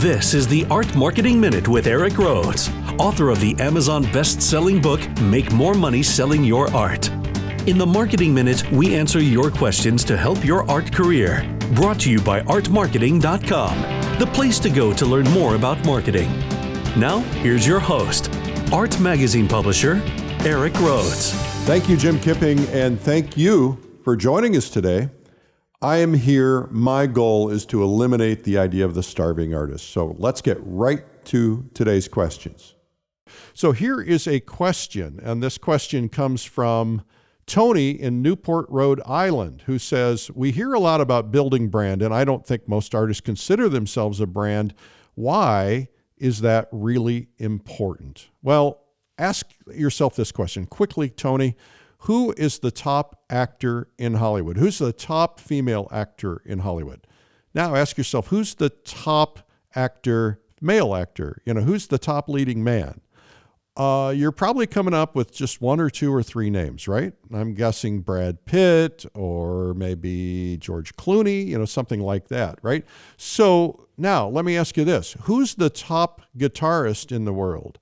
This is the Art Marketing Minute with Eric Rhoads, author of the Amazon best-selling book, Make More Money Selling Your Art. In the Marketing Minute, we answer your questions to help your art career. Brought to you by artmarketing.com, the place to go to learn more about marketing. Now, here's your host, Art Magazine publisher, Eric Rhoads. Thank you, Jim Kipping, and thank you for joining us today. I am here. My goal is to eliminate the idea of the starving artist. So let's get right to today's questions. So here is a question, and this question comes from Tony in Newport, Rhode Island, who says, we hear a lot about building brand, and I don't think most artists consider themselves a brand. Why is that really important? Well, ask yourself this question quickly, Tony. Who is the top actor in Hollywood? Who's the top female actor in Hollywood? Now ask yourself, who's the top actor, male actor? Who's the top leading man? You're probably coming up with just one or two or three names, right? I'm guessing Brad Pitt or maybe George Clooney, something like that, right? So now let me ask you this. Who's the top guitarist in the world?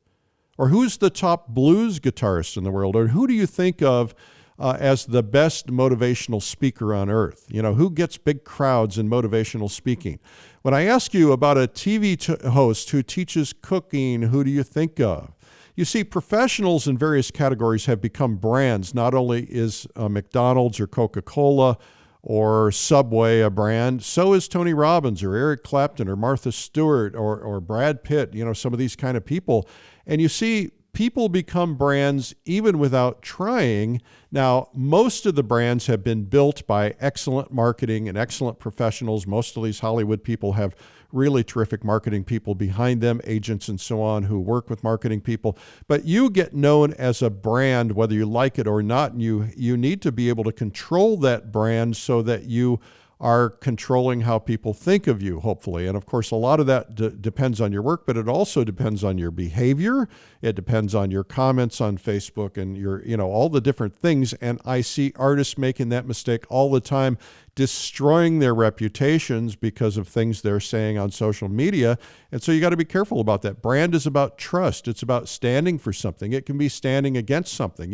Or who's the top blues guitarist in the world? Or who do you think of as the best motivational speaker on earth? Who gets big crowds in motivational speaking? When I ask you about a TV host who teaches cooking, who do you think of? You see, professionals in various categories have become brands. Not only is McDonald's or Coca-Cola or Subway a brand, so is Tony Robbins or Eric Clapton or Martha Stewart or Brad Pitt, some of these kind of people. And you see, people become brands even without trying. Now, most of the brands have been built by excellent marketing and excellent professionals. Most of these Hollywood people have really terrific marketing people behind them, agents and so on, who work with marketing people. But you get known as a brand, whether you like it or not, and you need to be able to control that brand so that you are controlling how people think of you, hopefully. And of course, a lot of that depends on your work, but it also depends on your behavior. It depends on your comments on Facebook and your, all the different things. And I see artists making that mistake all the time, destroying their reputations because of things they're saying on social media. And so you got to be careful about that. Brand is about trust. It's about standing for something. It can be standing against something.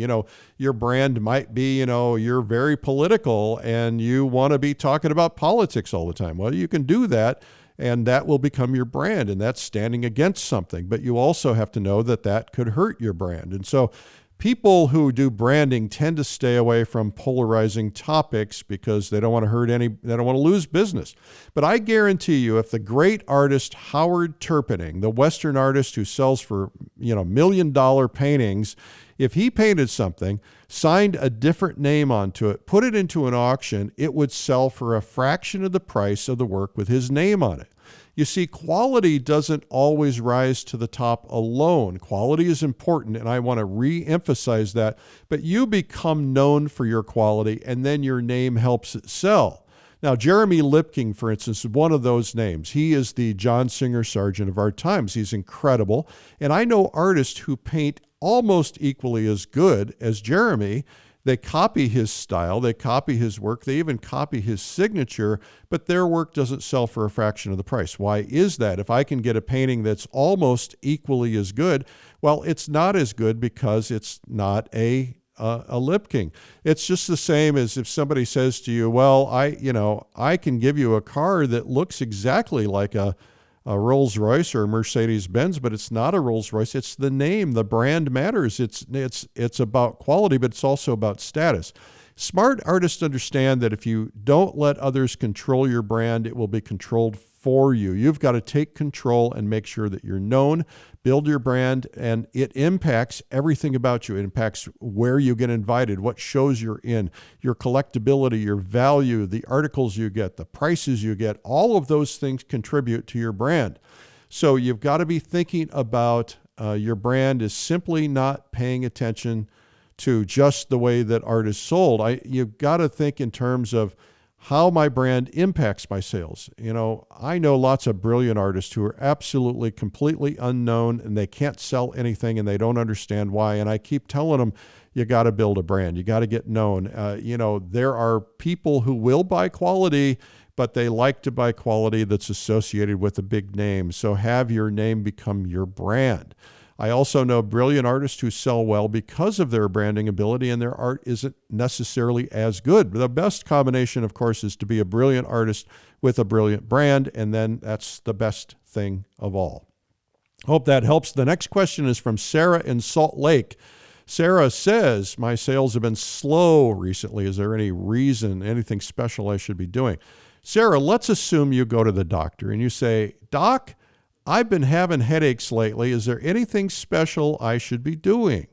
Your brand might be, you're very political and you want to be talking about politics all the time. Well, you can do that, and that will become your brand, and that's standing against something. But you also have to know that that could hurt your brand. And so people who do branding tend to stay away from polarizing topics because they don't want to they don't want to lose business. But I guarantee you, if the great artist Howard Turpinning, the Western artist who sells for, $1 million paintings, if he painted something, signed a different name onto it, put it into an auction, it would sell for a fraction of the price of the work with his name on it. You see, quality doesn't always rise to the top alone. Quality is important, and I want to re-emphasize that. But you become known for your quality, and then your name helps it sell. Now, Jeremy Lipking, for instance, is one of those names. He is the John Singer Sargent of our times. He's incredible. And I know artists who paint almost equally as good as Jeremy. They copy his style, they copy his work, they even copy his signature, but their work doesn't sell for a fraction of the price. Why is that? If I can get a painting that's almost equally as good, well, it's not as good because it's not a Lipking. It's just the same as if somebody says to you, well, I can give you a car that looks exactly like a Rolls Royce or a Mercedes Benz, but it's not a Rolls Royce. It's the name. The brand matters. It's about quality, but it's also about status. Smart artists understand that if you don't let others control your brand, it will be controlled for you. You've got to take control and make sure that you're known, build your brand, and it impacts everything about you. It impacts where you get invited, what shows you're in, your collectability, your value, the articles you get, the prices you get. All of those things contribute to your brand. So you've got to be thinking about your brand is simply not paying attention to just the way that art is sold. You've got to think in terms of how my brand impacts my sales. I know lots of brilliant artists who are absolutely completely unknown and they can't sell anything and they don't understand why. And I keep telling them, you got to build a brand. You got to get known. There are people who will buy quality, but they like to buy quality that's associated with a big name. So have your name become your brand. I also know brilliant artists who sell well because of their branding ability, and their art isn't necessarily as good. The best combination, of course, is to be a brilliant artist with a brilliant brand, and then that's the best thing of all. Hope that helps. The next question is from Sarah in Salt Lake. Sarah says, my sales have been slow recently. Is there any reason, anything special I should be doing? Sarah, let's assume you go to the doctor and you say, Doc, I've been having headaches lately. Is there anything special I should be doing?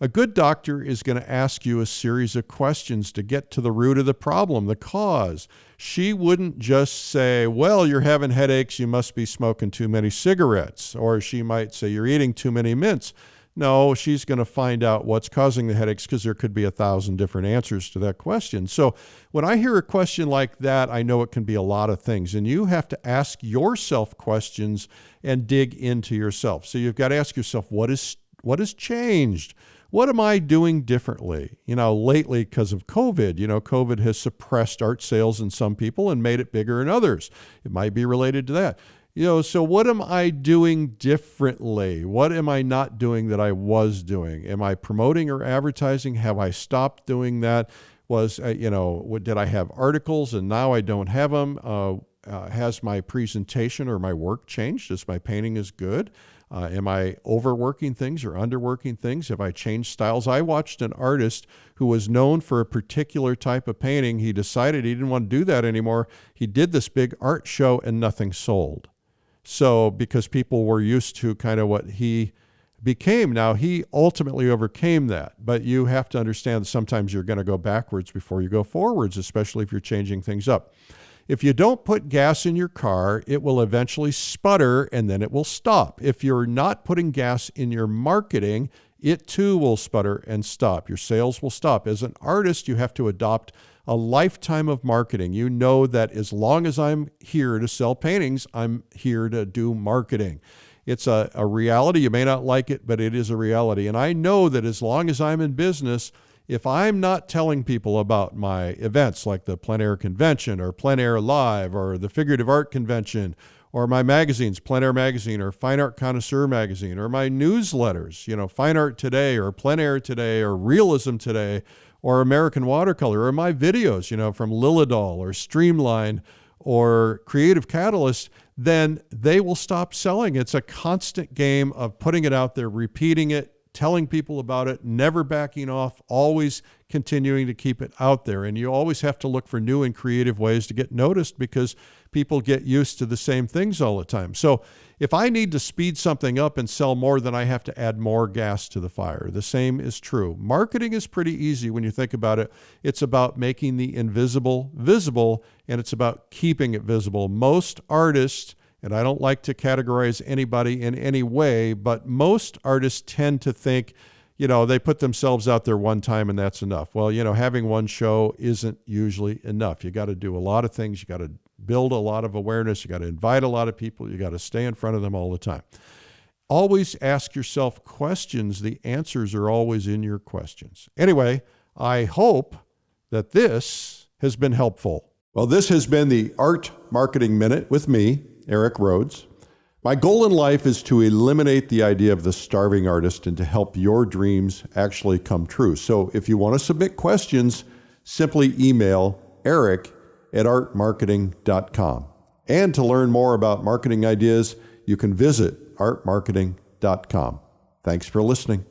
A good doctor is going to ask you a series of questions to get to the root of the problem, the cause. She wouldn't just say, well, you're having headaches, you must be smoking too many cigarettes. Or she might say, you're eating too many mints. No, she's going to find out what's causing the headaches, because there could be 1,000 different answers to that question. So when I hear a question like that, I know it can be a lot of things. And you have to ask yourself questions and dig into yourself. So you've got to ask yourself, what has changed? What am I doing differently? Lately, because of COVID, COVID has suppressed art sales in some people and made it bigger in others. It might be related to that. So what am I doing differently? What am I not doing that I was doing? Am I promoting or advertising? Have I stopped doing that? Did I have articles and now I don't have them? Has my presentation or my work changed? Is my painting as good? Am I overworking things or underworking things? Have I changed styles? I watched an artist who was known for a particular type of painting. He decided he didn't want to do that anymore. He did this big art show and nothing sold. So because people were used to kind of what he became. Now, he ultimately overcame that, but you have to understand that sometimes you're going to go backwards before you go forwards, especially if you're changing things up. If you don't put gas in your car, it will eventually sputter and then it will stop. If you're not putting gas in your marketing, it too will sputter and stop. Your sales will stop. As an artist, you have to adopt a lifetime of marketing. You know that as long as I'm here to sell paintings, I'm here to do marketing. It's a reality. You may not like it, but it is a reality. And I know that as long as I'm in business, if I'm not telling people about my events like the Plein Air Convention or Plein Air Live or the Figurative Art Convention or my magazines, Plein Air Magazine or Fine Art Connoisseur Magazine, or my newsletters, Fine Art Today or Plein Air Today or Realism Today or American Watercolor, or my videos, from Lilidol or Streamline or Creative Catalyst, then they will stop selling. It's a constant game of putting it out there, repeating it, telling people about it, never backing off, always continuing to keep it out there. And you always have to look for new and creative ways to get noticed, because people get used to the same things all the time. So if I need to speed something up and sell more, then I have to add more gas to the fire. The same is true. Marketing is pretty easy when you think about it. It's about making the invisible visible, and it's about keeping it visible. Most artists, and I don't like to categorize anybody in any way, but most artists tend to think, they put themselves out there one time and that's enough. Well, having one show isn't usually enough. You got to do a lot of things. You got to build a lot of awareness. You got to invite a lot of people. You got to stay in front of them all the time. Always ask yourself questions. The answers are always in your questions. Anyway, I hope that this has been helpful. Well, this has been the Art Marketing Minute with me, Eric Rhoads. My goal in life is to eliminate the idea of the starving artist and to help your dreams actually come true. So if you want to submit questions, simply email eric@artmarketing.com. And to learn more about marketing ideas, you can visit artmarketing.com. Thanks for listening.